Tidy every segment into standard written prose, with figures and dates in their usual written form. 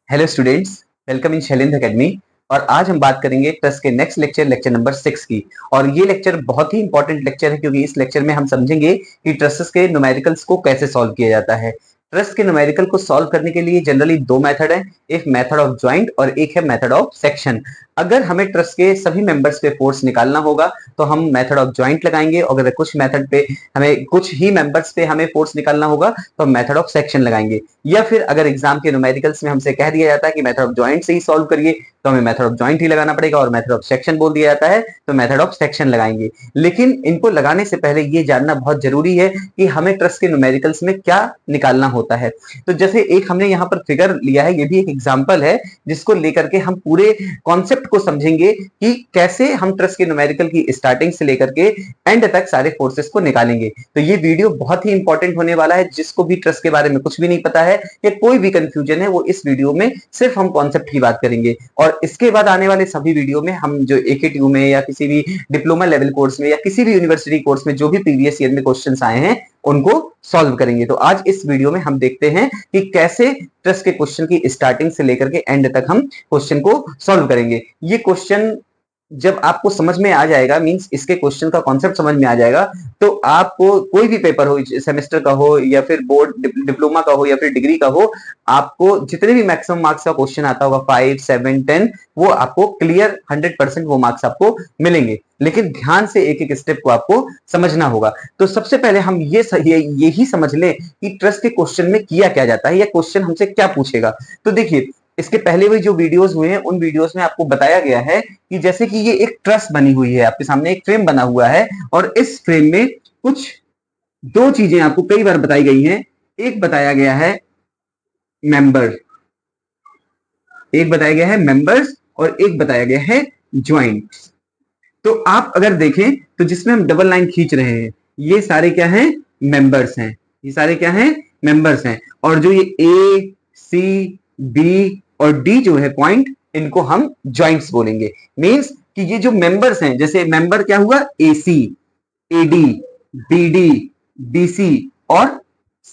Hello students, welcome in Shailendra academy. और आज हम बात करेंगे ट्रस्ट के नेक्स्ट लेक्चर नंबर 6 की। और ये लेक्चर बहुत ही इंपॉर्टेंट लेक्चर है क्योंकि इस लेक्चर में हम समझेंगे कि ट्रस्ट के न्यूमेरिकल्स को कैसे सॉल्व किया जाता है। ट्रस्ट के न्यूमेरिकल को सॉल्व करने के लिए जनरली दो मेथड है, एक मेथड ऑफ ज्वाइंट और एक है मेथड ऑफ सेक्शन। अगर हमें ट्रस्ट के सभी मेंबर्स पे फोर्स निकालना होगा तो हम मेथड ऑफ ज्वाइंट लगाएंगे, और अगर कुछ मेथड पे हमें कुछ ही मेंबर्स पे हमें फोर्स निकालना होगा तो हम मेथड ऑफ सेक्शन लगाएंगे। या फिर अगर एग्जाम के न्यूमेरिकल्स में हमसे कह दिया जाता है कि मेथड ऑफ ज्वाइंट से ही सॉल्व करिए तो हमें मेथड ऑफ ज्वाइंट ही लगाना पड़ेगा, और मेथड ऑफ सेक्शन बोल दिया जाता है तो मेथड ऑफ सेक्शन लगाएंगे। लेकिन इनको लगाने से पहले ये जानना बहुत जरूरी है कि हमें ट्रस्ट के न्यूमेरिकल्स में क्या निकालना होता है। तो जैसे एक हमने यहाँ पर फिगर लिया है, ये भी एक एग्जाम्पल है जिसको लेकर के हम पूरे कॉन्सेप्ट को समझेंगे कि कैसे हम ट्रस्ट के न्यूमेरिकल की स्टार्टिंग से लेकर के एंड तक सारे फोर्सेस को निकालेंगे। तो ये वीडियो बहुत ही इंपॉर्टेंट होने वाला है। जिसको भी ट्रस्ट के बारे में कुछ भी नहीं पता है या कोई भी कंफ्यूजन है, वो इस वीडियो में सिर्फ हम कॉन्सेप्ट की बात करेंगे। और इसके बाद आने वाले सभी वीडियो में हम जो AKTU में या किसी भी डिप्लोमा लेवल कोर्स में या किसी भी यूनिवर्सिटी कोर्स में जो भी प्रीवियस ईयर में क्वेश्चंस आए हैं उनको सॉल्व करेंगे। तो आज इस वीडियो में हम देखते हैं कि कैसे ट्रस्ट के क्वेश्चन की स्टार्टिंग से लेकर के एंड तक हम क्वेश्चन को सॉल्व करेंगे। ये क्वेश्चन जब आपको समझ में आ जाएगा, मींस इसके क्वेश्चन का कॉन्सेप्ट समझ में आ जाएगा, तो आपको कोई भी पेपर हो, सेमेस्टर का हो या फिर बोर्ड डिप्लोमा का हो या फिर डिग्री का हो, आपको जितने भी मैक्सिमम मार्क्स का क्वेश्चन आता होगा 5, 7, 10, वो आपको क्लियर 100% वो मार्क्स आपको मिलेंगे। लेकिन ध्यान से एक एक स्टेप को आपको समझना होगा। तो सबसे पहले हम यही समझ लें कि ट्रस्ट के क्वेश्चन में किया क्या जाता है या क्वेश्चन हमसे क्या पूछेगा। तो देखिए, इसके पहले भी जो वीडियोस हुए हैं उन वीडियोस में आपको बताया गया है कि जैसे कि ये एक ट्रस्ट बनी हुई है, आपके सामने एक फ्रेम बना हुआ है, और इस फ्रेम में कुछ दो चीजें आपको कई बार बताई गई हैं। एक बताया गया है मेंबर, एक बताया गया है मेंबर्स, और एक बताया गया है ज्वाइंट्स। तो आप अगर देखें तो जिसमें हम डबल लाइन खींच रहे हैं, ये सारे क्या हैं? मेंबर्स हैं। ये सारे क्या हैं? मेंबर्स हैं। और जो ये A, C, B और D जो है पॉइंट, इनको हम ज्वाइंट्स बोलेंगे। मींस कि ये जो मेंबर्स हैं, जैसे मेंबर क्या हुआ? AC, AD, BD, BC और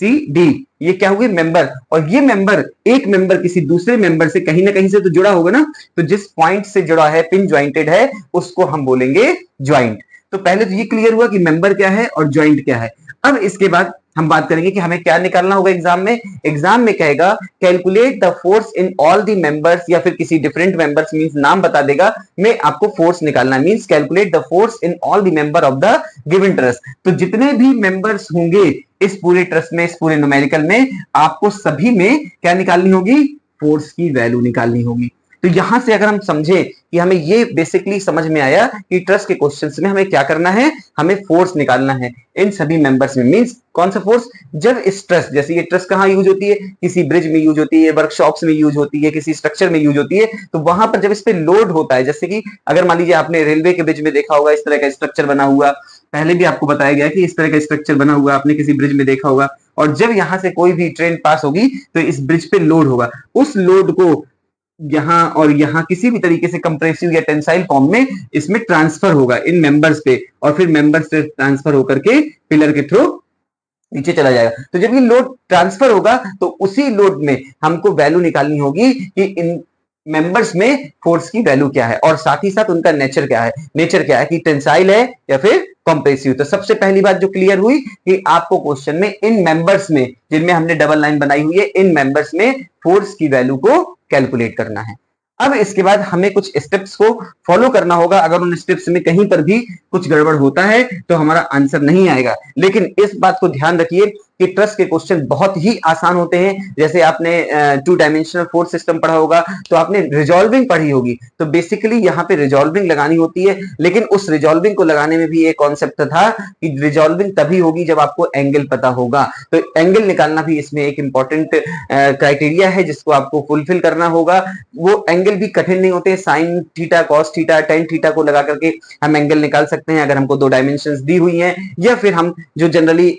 CD, ये क्या हुए? मेंबर। और ये मेंबर, एक मेंबर किसी दूसरे मेंबर से कहीं ना कहीं से तो जुड़ा होगा ना, तो जिस पॉइंट से जुड़ा है, पिन ज्वाइंटेड है, उसको हम बोलेंगे ज्वाइंट। तो पहले तो ये क्लियर हुआ कि मेंबर क्या है और ज्वाइंट क्या है। अब इसके बाद हम बात करेंगे कि हमें क्या निकालना होगा एग्जाम में। एग्जाम में कहेगा calculate the force in all the members, या फिर किसी डिफरेंट मेंबर्स, मींस नाम बता देगा, में आपको फोर्स निकालना, means calculate the force in all the member of the given trust. तो जितने भी मेंबर्स होंगे इस पूरे ट्रस्ट में, इस पूरे न्यूमेरिकल में, आपको सभी में क्या निकालनी होगी? फोर्स की वैल्यू निकालनी होगी। तो यहां से अगर हम समझे कि हमें ये बेसिकली समझ में आया कि ट्रस्ट के क्वेश्चंस में हमें क्या करना है, हमें फोर्स निकालना है इन सभी मेंबर्स में। मींस कौन सा फोर्स? जब इस ट्रस्ट, जैसे ये ट्रस्ट कहां यूज होती है? किसी ब्रिज में यूज होती है, वर्कशॉप्स में यूज होती है, किसी स्ट्रक्चर में यूज होती है, तो वहां पर जब इस पे लोड होता है, जैसे कि अगर मान लीजिए आपने रेलवे के ब्रिज में देखा होगा, इस तरह का स्ट्रक्चर बना हुआ, पहले भी आपको बताया गया कि इस तरह का स्ट्रक्चर बना हुआ आपने किसी ब्रिज में देखा होगा, और जब यहां से कोई भी ट्रेन पास होगी तो इस ब्रिज पे लोड होगा। उस लोड को यहां और यहां किसी भी तरीके से कंप्रेसिव या टेंसाइल फॉर्म में इसमें ट्रांसफर होगा इन मेंबर्स पे, और फिर मेंबर्स से ट्रांसफर होकर के पिलर के थ्रू नीचे चला जाएगा। तो जब ये लोड ट्रांसफर होगा तो उसी लोड में हमको वैल्यू निकालनी होगी कि इन मेंबर्स में फोर्स की वैल्यू क्या है, और साथ ही साथ उनका नेचर क्या है। नेचर क्या है कि टेंसाइल है या फिर कॉम्प्रेसिव। तो सबसे पहली बात जो क्लियर हुई कि आपको क्वेश्चन में इन मेंबर्स में, जिनमें हमने डबल लाइन बनाई हुई है, इन मेंबर्स में फोर्स की वैल्यू को कैलकुलेट करना है। अब इसके बाद हमें कुछ स्टेप्स को फॉलो करना होगा। अगर उन स्टेप्स में कहीं पर भी कुछ गड़बड़ होता है तो हमारा आंसर नहीं आएगा। लेकिन इस बात को ध्यान रखिए कि ट्रस्ट के क्वेश्चन बहुत ही आसान होते हैं। जैसे आपने 2 डायमेंशनल फोर्स सिस्टम पढ़ा होगा तो आपने रिजॉल्विंग पढ़ी होगी, तो बेसिकली यहाँ पे रिजॉल्विंग लगानी होती है। लेकिन उस रिजॉल्विंग को लगाने में भी एक कॉन्सेप्ट था कि रिजॉल्विंग तभी होगी जब आपको एंगल पता होगा। तो एंगल निकालना भी इसमें एक इंपॉर्टेंट क्राइटेरिया है जिसको आपको फुलफिल करना होगा। वो एंगल भी कठिन नहीं होते, sine theta, cos theta, tan theta को लगा करके हम एंगल निकाल सकते हैं अगर हमको 2 डायमेंशंस दी हुई हैं। या फिर हम जो जनरली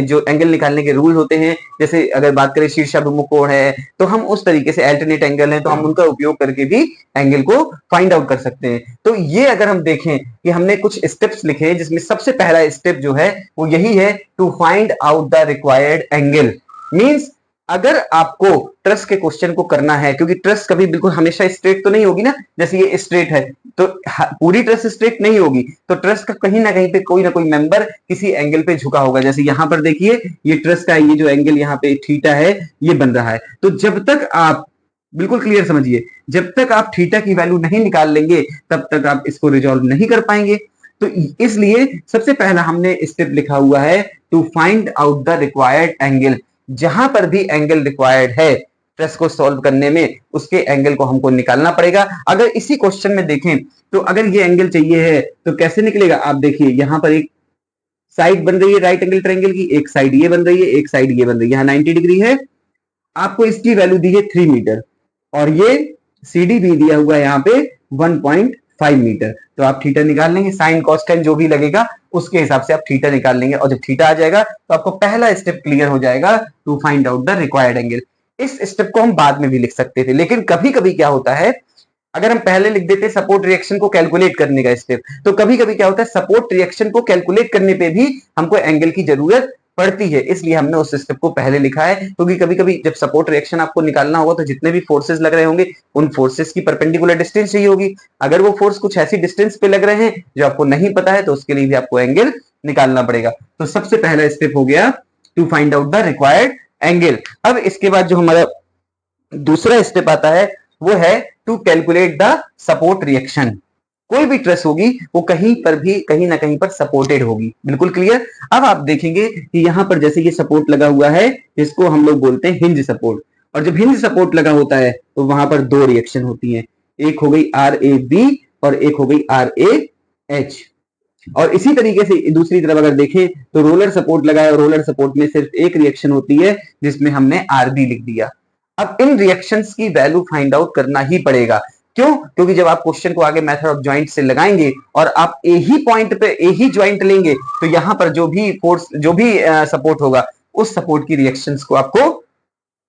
जो एंगल निकालने के रूल होते हैं, जैसे अगर बात करें शीर्षाभिमुख कोण है, तो हम उस तरीके से अल्टरनेट एंगल है तो हम उनका उपयोग करके भी एंगल को फाइंड आउट कर सकते हैं। तो ये अगर हम देखें कि हमने कुछ स्टेप्स लिखे हैं, जिसमें सबसे पहला स्टेप जो है वो यही है, to find out the required angle. Means अगर आपको ट्रस के क्वेश्चन को करना है, क्योंकि ट्रस कभी बिल्कुल हमेशा स्ट्रेट तो नहीं होगी ना, जैसे ये स्ट्रेट है तो पूरी ट्रस स्ट्रेट नहीं होगी, तो ट्रस का कहीं ना कहीं पे कोई ना कोई मेंबर किसी एंगल पे झुका होगा। जैसे यहां पर देखिए ये ट्रस का ये जो एंगल यहाँ पे थीटा है ये बन रहा है। तो जब तक आप बिल्कुल क्लियर समझिए, जब तक आप थीटा की वैल्यू नहीं निकाल लेंगे तब तक आप इसको रिजॉल्व नहीं कर पाएंगे। तो इसलिए सबसे पहला हमने स्टेप लिखा हुआ है to find out the required angle. जहां पर भी एंगल रिक्वायर्ड है ट्रस को सॉल्व करने में, उसके एंगल को हमको निकालना पड़ेगा। अगर इसी क्वेश्चन में देखें तो अगर ये एंगल चाहिए है तो कैसे निकलेगा, आप देखिए यहां पर एक साइड बन रही है राइट एंगल ट्रायंगल की, एक साइड ये बन रही है, एक साइड ये बन रही है, यहाँ 90 डिग्री है, आपको इसकी वैल्यू दी है 3 मीटर और ये CD भी दिया हुआ है यहाँ पे 1.5 मीटर। तो आप थीटा निकाल लेंगे, साइन कॉस टेन जो भी लगेगा उसके हिसाब से आप थीटा निकाल लेंगे, और जब थीटा आ जाएगा तो आपको पहला स्टेप क्लियर हो जाएगा to find out the required angle. इस स्टेप को हम बाद में भी लिख सकते थे, लेकिन कभी कभी क्या होता है अगर हम पहले लिख देते सपोर्ट रिएक्शन को कैलकुलेट करने का स्टेप, तो कभी कभी क्या होता है सपोर्ट रिएक्शन को कैलकुलेट करने पे भी हमको एंगल की जरूरत पड़ती है, इसलिए हमने उस स्टेप को पहले लिखा है। क्योंकि कभी कभी जब सपोर्ट रिएक्शन आपको निकालना होगा तो जितने भी फोर्सेस लग रहे होंगे उन फोर्सेस की परपेंडिकुलर डिस्टेंस चाहिए होगी। अगर वो फोर्स कुछ ऐसी डिस्टेंस पे लग रहे हैं जो आपको नहीं पता है तो उसके लिए भी आपको एंगल निकालना पड़ेगा। तो सबसे पहला स्टेप हो गया to find out the required angle. अब इसके बाद जो हमारा दूसरा स्टेप आता है वो है to calculate the support reaction. कोई भी ट्रस होगी वो कहीं पर भी कहीं ना कहीं पर सपोर्टेड होगी, बिल्कुल क्लियर। अब आप देखेंगे कि यहां पर जैसे ये सपोर्ट लगा हुआ है जिसको हम लोग बोलते हैं हिंज सपोर्ट, और जब हिंज सपोर्ट लगा होता है तो वहां पर दो रिएक्शन होती है, एक हो गई RAB और एक हो गई RAH। और इसी तरीके से दूसरी तरफ अगर देखें तो रोलर सपोर्ट लगा है और रोलर सपोर्ट में सिर्फ एक रिएक्शन होती है जिसमें हमने RB लिख दिया। अब इन रिएक्शंस की वैल्यू फाइंड आउट करना ही पड़ेगा। क्यों? क्योंकि जब आप क्वेश्चन को आगे मेथड ऑफ ज्वाइंट से लगाएंगे और आप ए ही पॉइंट पे ए ही ज्वाइंट लेंगे तो यहां पर जो भी फोर्स जो भी सपोर्ट होगा उस सपोर्ट की रिएक्शंस को आपको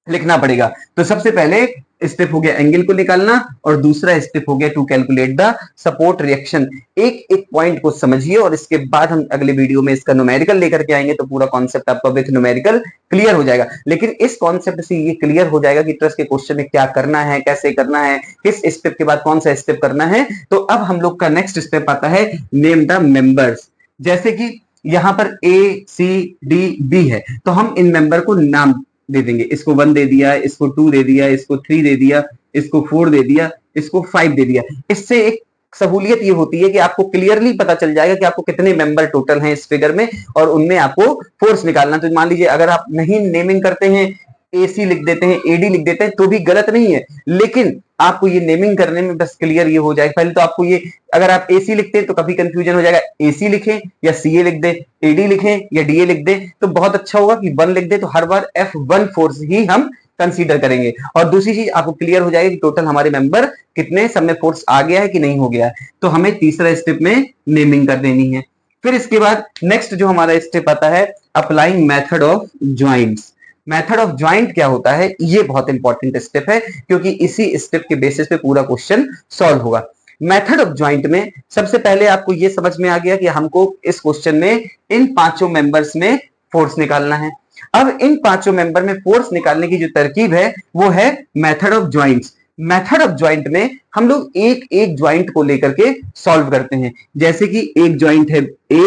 लिखना पड़ेगा। तो सबसे पहले स्टेप हो गया एंगल को निकालना और दूसरा स्टेप हो गया to calculate the support reaction. एक एक पॉइंट को समझिए और इसके बाद हम अगले वीडियो में इसका न्यूमेरिकल लेकर के आएंगे तो पूरा कॉन्सेप्ट आपका विथ न्यूमेरिकल क्लियर हो जाएगा। लेकिन इस कॉन्सेप्ट से ये क्लियर हो जाएगा कि ट्रस के क्वेश्चन में क्या करना है, कैसे करना है, किस स्टेप के बाद कौन सा स्टेप करना है। तो अब हम लोग का नेक्स्ट स्टेप आता है नेम द मेंबर्स। जैसे कि यहां पर ACDB है तो हम इन मेंबर को नाम दे देंगे, इसको 1 दे दिया, इसको 2 दे दिया, इसको 3 दे दिया, इसको 4 दे दिया, इसको 5 दे दिया। इससे एक सहूलियत ये होती है कि आपको क्लियरली पता चल जाएगा कि आपको कितने मेंबर टोटल हैं इस फिगर में और उनमें आपको फोर्स निकालना। तो मान लीजिए अगर आप नहीं नेमिंग करते हैं, AC लिख देते हैं, AD लिख देते हैं तो भी गलत नहीं है, लेकिन आपको ये नेमिंग करने में बस क्लियर ये हो जाएगा। पहले तो आपको ये अगर आप AC लिखते हैं तो कभी कंफ्यूजन हो जाएगा, AC लिखें या CA लिख दें, AD लिखें या DA लिख दें, तो बहुत अच्छा होगा कि 1 लिख दें तो हर बार F1 फोर्स ही हम कंसीडर करेंगे। और दूसरी चीज आपको क्लियर हो जाएगी कि टोटल हमारे मेंबर कितने, सब में फोर्स आ गया है कि नहीं हो गया है। तो हमें तीसरा स्टेप में नेमिंग कर देनी है। फिर इसके बाद नेक्स्ट जो हमारा स्टेप आता है applying method of joints. Method of joint क्या होता है, ये बहुत इंपॉर्टेंट स्टेप है क्योंकि इसी स्टेप के बेसिस पे पूरा क्वेश्चन सॉल्व होगा। मेथड ऑफ ज्वाइंट में सबसे पहले आपको ये समझ में आ गया कि हमको इस क्वेश्चन में इन पांचों मेंबर्स में फोर्स निकालना है। अब इन पांचों मेंबर में फोर्स निकालने की जो तरकीब है वो है method of joints. Method of joint में हम लोग एक एक ज्वाइंट को लेकर के सॉल्व करते हैं। जैसे कि एक ज्वाइंट है A,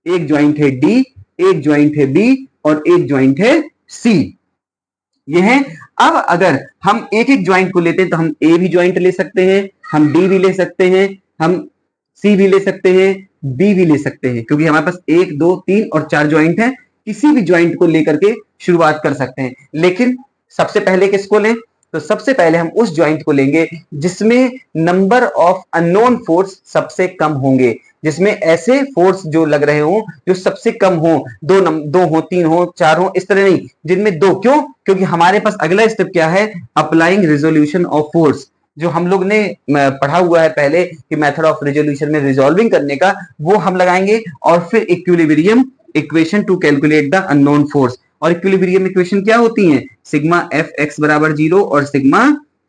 एक ज्वाइंट है D, एक ज्वाइंट है B और एक ज्वाइंट है C। ये है। अब अगर हम एक एक ज्वाइंट को लेते हैं तो हम A भी ज्वाइंट ले सकते हैं, हम D भी ले सकते हैं, हम C भी ले सकते हैं, B भी ले सकते हैं, क्योंकि हमारे पास 1 2 3 और 4 ज्वाइंट है। किसी भी ज्वाइंट को लेकर के शुरुआत कर सकते हैं। लेकिन सबसे पहले किसको लें, तो सबसे पहले हम उस ज्वाइंट को लेंगे जिसमें नंबर ऑफ अननोन फोर्स सबसे कम होंगे, जिसमें ऐसे फोर्स जो लग रहे हो जो सबसे कम हो, दो हो, 3 हो, 4 हो, इस तरह नहीं, जिनमें 2। क्यों? क्योंकि हमारे पास अगला स्टेप क्या है, अप्लाइंग रिजोल्यूशन ऑफ फोर्स, जो हम लोग ने पढ़ा हुआ है पहले कि मेथड ऑफ रिजोल्यूशन में रिजॉल्विंग करने का, वो हम लगाएंगे। और फिर equilibrium equation two calculate the unknown force. और इक्विलिब्रियम इक्वेशन क्या होती है, सिग्मा Fx बराबर 0 और सिग्मा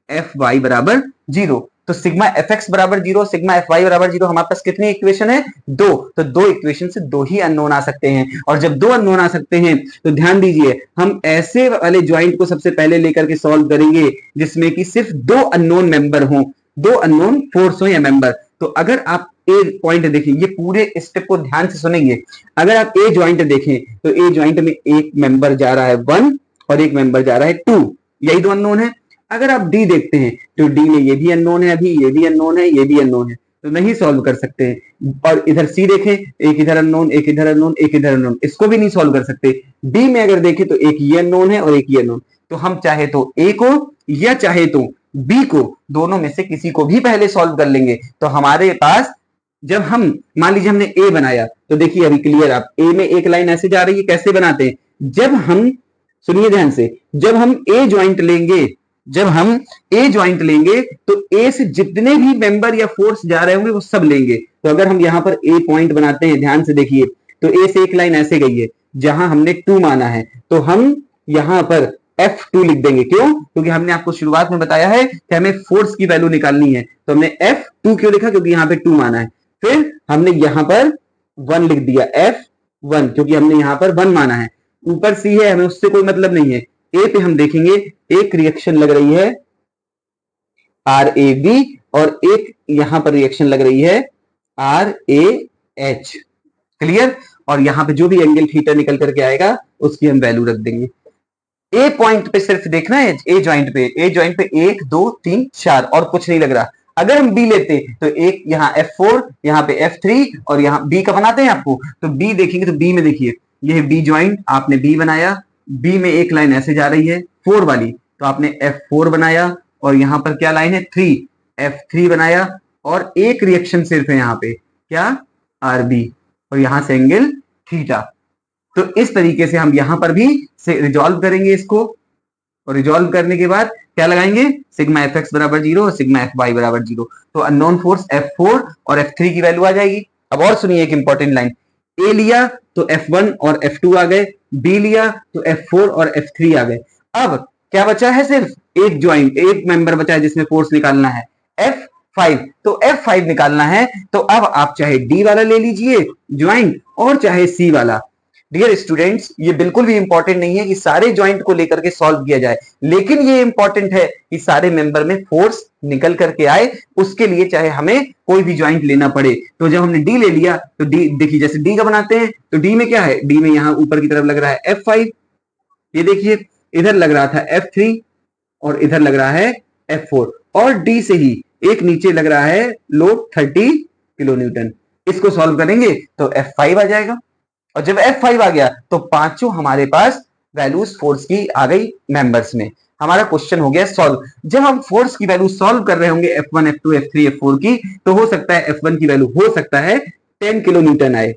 Fy बराबर 0। तो सिग्मा एफ एक्स बराबर 0, सिग्मा एफ वाई बराबर 0, हमारे पास कितनी इक्वेशन है? 2। तो 2 इक्वेशन से 2 ही अननोन आ सकते हैं, और जब 2 अननोन आ सकते हैं तो ध्यान दीजिए हम ऐसे वाले ज्वाइंट को सबसे पहले लेकर के सॉल्व करेंगे जिसमें कि सिर्फ 2 अननोन मेंबर हों, 2 अननोन फोर्स हो या मेंबर। तो अगर आप ए पॉइंट देखें, ये पूरे स्टेप को ध्यान से सुनेंगे, अगर आप ए ज्वाइंट देखें तो ए ज्वाइंट में एक मेंबर जा रहा है 1 और एक मेंबर जा रहा है 2, यही 2 अननोन है। अगर आप डी देखते हैं तो डी में ये भी अननोन है, अभी ये भी अननोन है, ये भी अननोन है, तो नहीं सॉल्व कर सकते हैं। और इधर सी देखें, एक इधर अननोन, एक इधर अननोन, एक इधर अननोन, इसको भी नहीं सॉल्व कर सकते। डी में अगर देखें तो एक ये अननोन है और एक ये अननोन, तो हम चाहे तो ए को या चाहे तो बी को, दोनों में से किसी को भी पहले सॉल्व कर लेंगे। तो हमारे पास जब हम मान लीजिए हमने ए बनाया, तो देखिए अभी क्लियर, आप ए में एक लाइन ऐसे जा रही है, कैसे बनाते हैं? जब हम, सुनिए ध्यान से, जब हम ए ज्वाइंट लेंगे, जब हम ए ज्वाइंट लेंगे तो ए से जितने भी मेंबर या फोर्स जा रहे होंगे वो सब लेंगे। तो अगर हम यहां पर ए पॉइंट बनाते हैं, ध्यान से देखिए, तो ए से एक लाइन ऐसे गई है जहां हमने 2 माना है, तो हम यहां पर F2 लिख देंगे। क्यों? क्योंकि हमने आपको शुरुआत में बताया है कि हमें फोर्स की वैल्यू निकालनी है, तो हमने F2 क्यों लिखा? क्योंकि यहां पे 2 माना है। फिर हमने यहां पर 1 लिख दिया, F1, क्योंकि हमने यहां पर 1 माना है। ऊपर सी है, हमें उससे कोई मतलब नहीं है। ए पे हम देखेंगे एक रिएक्शन लग रही है RAB और एक यहां पर रिएक्शन लग रही है RAH, क्लियर? और यहां पे जो भी एंगल थीटा निकल करके आएगा उसकी हम वैल्यू रख देंगे। ए पॉइंट पे सिर्फ देखना है, ए ज्वाइंट पे, ए ज्वाइंट पे 1 2 3 4 और कुछ नहीं लग रहा। अगर हम बी लेते तो एक यहाँ F4, यहाँ पे F3 और यहाँ बी का बनाते हैं आपको, तो बी देखेंगे तो बी में देखिए ये बी ज्वाइंट, आपने बी बनाया, बी में एक लाइन ऐसे जा रही है 4 वाली, तो आपने F4 बनाया, और यहाँ पर क्या लाइन है 3, F3 बनाया, और एक रिएक्शन सिर्फ है यहाँ पे, क्या? RB, और यहां से एंगल थीटा। तो इस तरीके से हम यहां पर भी से रिजॉल्व करेंगे इसको, और रिजॉल्व करने के बाद क्या लगाएंगे? सिग्मा एफ एक्स बराबर 0 और सिग्मा एफ वाई बराबर 0, तो अननोन फोर्स F4 और F3 की वैल्यू आ जाएगी। अब और सुनिए एक इंपॉर्टेंट लाइन, ए लिया तो F1 और F2 आ गए, बी लिया तो F4 और F3 आ गए। अब क्या बचा है? सिर्फ एक ज्वाइंट, एक मेंबर बचा है जिसमें फोर्स निकालना है, F5, तो F5 निकालना है। तो अब आप चाहे D वाला ले लीजिए ज्वाइंट और चाहे C वाला। डियर स्टूडेंट्स, ये बिल्कुल भी इंपॉर्टेंट नहीं है कि सारे ज्वाइंट को लेकर के सॉल्व किया जाए, लेकिन ये इंपॉर्टेंट है कि सारे मेंबर में फोर्स निकल करके आए, उसके लिए चाहे हमें कोई भी ज्वाइंट लेना पड़े। तो जब हमने डी ले लिया तो डी देखिए, जैसे डी का बनाते हैं तो डी में क्या है? डी में यहां ऊपर की तरफ लग रहा है F5, ये देखिए इधर लग रहा था F3 और इधर लग रहा है F4, और डी से ही एक नीचे लग रहा है लोड 30 किलो न्यूटन। इसको सॉल्व करेंगे तो F5 आ जाएगा, और जब F5 आ गया तो पांचों हमारे पास वैल्यूज फोर्स की आ गई मेंबर्स में। हमारा क्वेश्चन हो गया सॉल्व। जब हम फोर्स की वैल्यू सॉल्व कर रहे होंगे F1 F2 F3 F4 की, तो हो सकता है F1 की वैल्यू हो सकता है 10 किलो न्यूटन आए,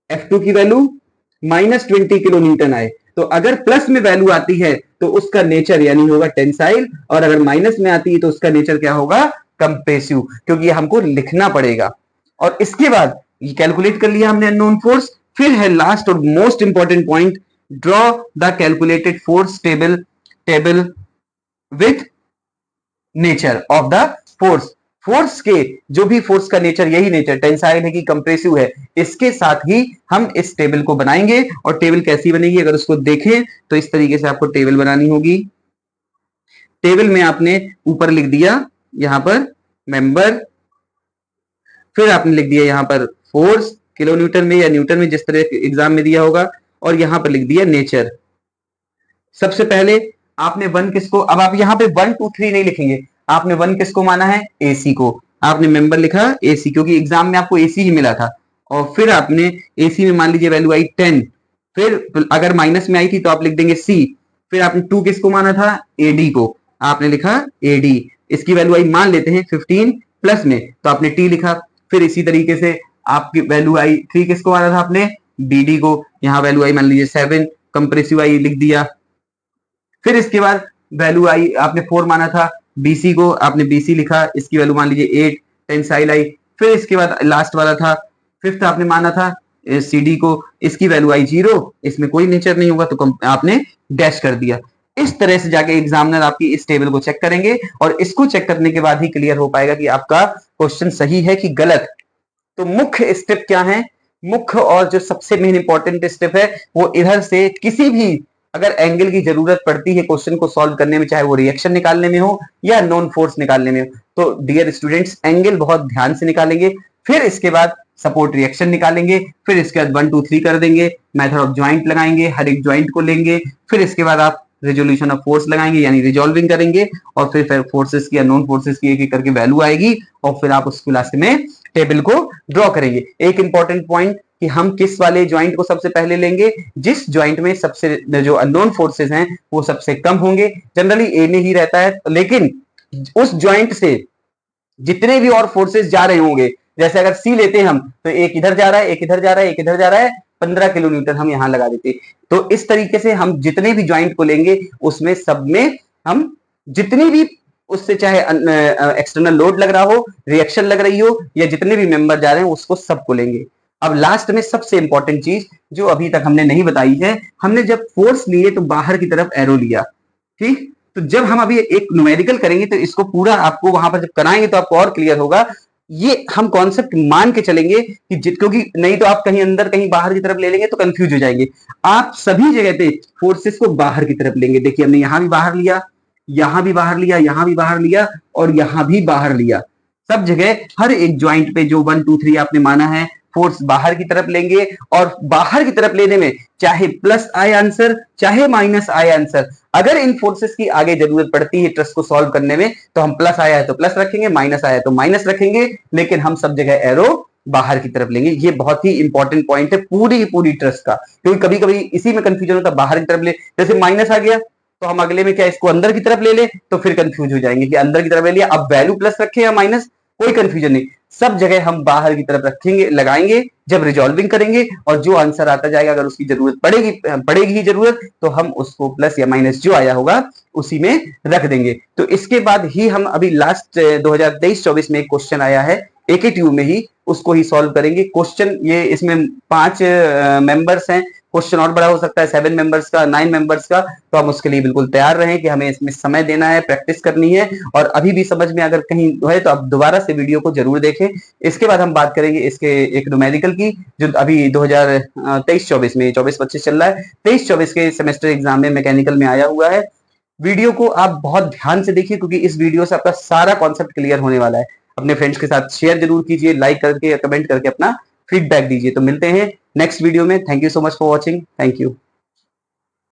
F2 की वैल्यू -20 किलो न्यूटन आए। तो अगर प्लस में वैल्यू आती है तो उसका नेचर यानी होगा टेंसाइल, और अगर माइनस में आती है तो उसका नेचर क्या होगा? कंप्रेसिव, क्योंकि हमको लिखना पड़ेगा। और इसके बाद ये कैलकुलेट कर लिया हमने अननोन फोर्स। फिर है लास्ट और most important point, draw the calculated force table with nature of the force. Force के जो भी फोर्स का नेचर, यही नेचर टेंसाइल है कि कंप्रेसिव है, इसके साथ ही हम इस टेबल को बनाएंगे। और टेबल कैसी बनेगी अगर उसको देखें तो इस तरीके से आपको टेबल बनानी होगी। टेबल में आपने ऊपर लिख दिया यहां पर मेंबर, फिर आपने लिख दिया यहां पर फोर्स किलो न्यूटन में या न्यूटन में, जिस तरह एग्जाम में दिया होगा, और यहां पर लिख दिया नेचर। सबसे पहले आपने 1 किसको, अब आप यहां पे 1 2 3 नहीं लिखेंगे, आपने 1 किसको माना है? AC को। आपने मेंबर लिखा AC, क्योंकि एग्जाम में आपको AC ही मिला था। और फिर आपने AC में मान लीजिए वैल्यू आई 10, फिर अगर माइनस में आई थी तो आप लिख देंगे C। फिर आपने 2 किसको माना था? AD को, आपने लिखा AD। इसकी वैल्यू आई मान लेते हैं 15 प्लस में, तो आपने T लिखा। फिर इसी तरीके से आपकी वैल्यू आई 3 किसको माना था आपने? BD को, यहां वैल्यू आई मान लीजिए 7, कंप्रेसिव आई लिख दिया। फिर इसके बाद वैल्यू आई आपने 4 माना था, BC को आपने BC लिखा, इसकी वैल्यू मान लीजिए 8, टेंसाइल आई। फिर इसके बाद लास्ट वाला था 5th आपने माना था CD को, इसकी वैल्यू आई 0, इसमें कोई नेचर नहीं होगा तो आपने डैश कर दिया। इस तरह से जाके एग्जामिनर आपकी इस टेबल को चेक करेंगे और इसको चेक करने के बाद ही क्लियर हो पाएगा कि आपका क्वेश्चन सही है कि गलत। तो मुख्य स्टेप क्या है? मुख्य और जो सबसे मेन इंपॉर्टेंट स्टेप है वो इधर से किसी भी अगर एंगल की जरूरत पड़ती है क्वेश्चन को सॉल्व करने में, चाहे वो रिएक्शन निकालने में हो या नॉन फोर्स निकालने में हो, तो डियर स्टूडेंट्स एंगल बहुत ध्यान से निकालेंगे। फिर इसके बाद सपोर्ट रिएक्शन निकालेंगे, फिर इसके बाद 1 2 3 कर देंगे, मेथड ऑफ ज्वाइंट लगाएंगे, हर एक ज्वाइंट को लेंगे, फिर इसके बाद आप रेजोल्यूशन ऑफ फोर्स लगाएंगे यानी रिजॉल्विंग करेंगे, और फिर फोर्सेस की या नॉन फोर्सेस की एक एक करके वैल्यू आएगी और फिर आप उसको लास्ट में टेबल को ड्रॉ करेंगे। एक इंपॉर्टेंट पॉइंट कि हम किस वाले ज्वाइंट को सबसे पहले लेंगे, जिस ज्वाइंट में सबसे जो अननोन फोर्सेस हैं वो सबसे कम होंगे। जनरली ए में ही रहता है, लेकिन उस ज्वाइंट से जितने भी और फोर्सेस जा रहे होंगे, जैसे अगर सी लेते हैं हम, तो एक इधर जा रहा है, एक इधर जा रहा है, एक इधर जा रहा है, 15 किलो न्यूटन हम यहां लगा देते। तो इस तरीके से हम जितने भी ज्वाइंट को लेंगे उसमें सब में हम जितनी भी उससे चाहे एक्सटर्नल लोड लग रहा हो, रिएक्शन लग रही हो, या जितने भी मेंबर जा रहे हैं उसको सबको लेंगे। अब लास्ट में सबसे इंपॉर्टेंट चीज जो अभी तक हमने नहीं बताई है, हमने जब फोर्स लिए तो बाहर की तरफ एरो लिया, ठीक। तो जब हम अभी एक न्यूमेरिकल करेंगे तो इसको पूरा आपको वहां पर जब कराएंगे तो आपको और क्लियर होगा। ये हम कॉन्सेप्ट मान के चलेंगे कि क्योंकि नहीं तो आप कहीं अंदर कहीं बाहर की तरफ ले लेंगे तो कंफ्यूज हो जाएंगे। आप सभी जगह पे फोर्सेस को बाहर की तरफ लेंगे। देखिए हमने यहां भी बाहर लिया, यहां भी बाहर लिया, यहां भी बाहर लिया और यहां भी बाहर लिया। सब जगह हर एक ज्वाइंट पे जो 1 2 3 आपने माना है फोर्स बाहर की तरफ लेंगे, और बाहर की तरफ लेने में चाहे प्लस आए आंसर चाहे माइनस आए आंसर, अगर इन फोर्सेस की आगे जरूरत पड़ती है ट्रस को सॉल्व करने में तो हम प्लस आया है तो प्लस रखेंगे, माइनस आया है तो माइनस रखेंगे, लेकिन हम सब जगह एरो बाहर की तरफ लेंगे। ये बहुत ही इंपॉर्टेंट पॉइंट है पूरी ट्रस का, क्योंकि कभी कभी इसी में कंफ्यूजन होता है, बाहर की तरफ ले, जैसे माइनस आ गया तो हम अगले में क्या इसको अंदर की तरफ ले ले, तो फिर कंफ्यूज हो जाएंगे कि अंदर की तरफ ले लिया, अब वैल्यू प्लस रखे या माइनस, कोई कंफ्यूजन नहीं। सब जगह हम बाहर की तरफ रखेंगे, लगाएंगे जब रिजॉल्विंग करेंगे, और जो आंसर आता जाएगा अगर उसकी जरूरत पड़ेगी ही जरूरत, तो हम उसको प्लस या माइनस जो आया होगा उसी में रख देंगे। तो इसके बाद ही हम अभी लास्ट 2023-24 में एक क्वेश्चन आया है एके ट्यूब में ही, उसको ही सॉल्व करेंगे। क्वेश्चन ये इसमें 5 मेंबर्स हैं, क्वेश्चन और बड़ा हो सकता है 7 मेंबर्स का, 9 मेंबर्स का, तो हम उसके लिए बिल्कुल तैयार रहें कि हमें इसमें समय देना है, प्रैक्टिस करनी है, और अभी भी समझ में अगर कहीं है तो आप दोबारा से वीडियो को जरूर देखें। इसके बाद हम बात करेंगे इसके एक न्यूमेरिकल की, जो अभी 2023-24 में 24-25 चल रहा है, 23-24 के सेमेस्टर एग्जाम में मैकेनिकल में आया हुआ है। वीडियो को आप बहुत ध्यान से देखिए क्योंकि इस वीडियो से आपका सारा कॉन्सेप्ट क्लियर होने वाला है। अपने फ्रेंड्स के साथ शेयर जरूर कीजिए, लाइक करके या कमेंट करके अपना फीडबैक दीजिए। तो मिलते हैं नेक्स्ट वीडियो में। Thank you so much for watching. Thank you.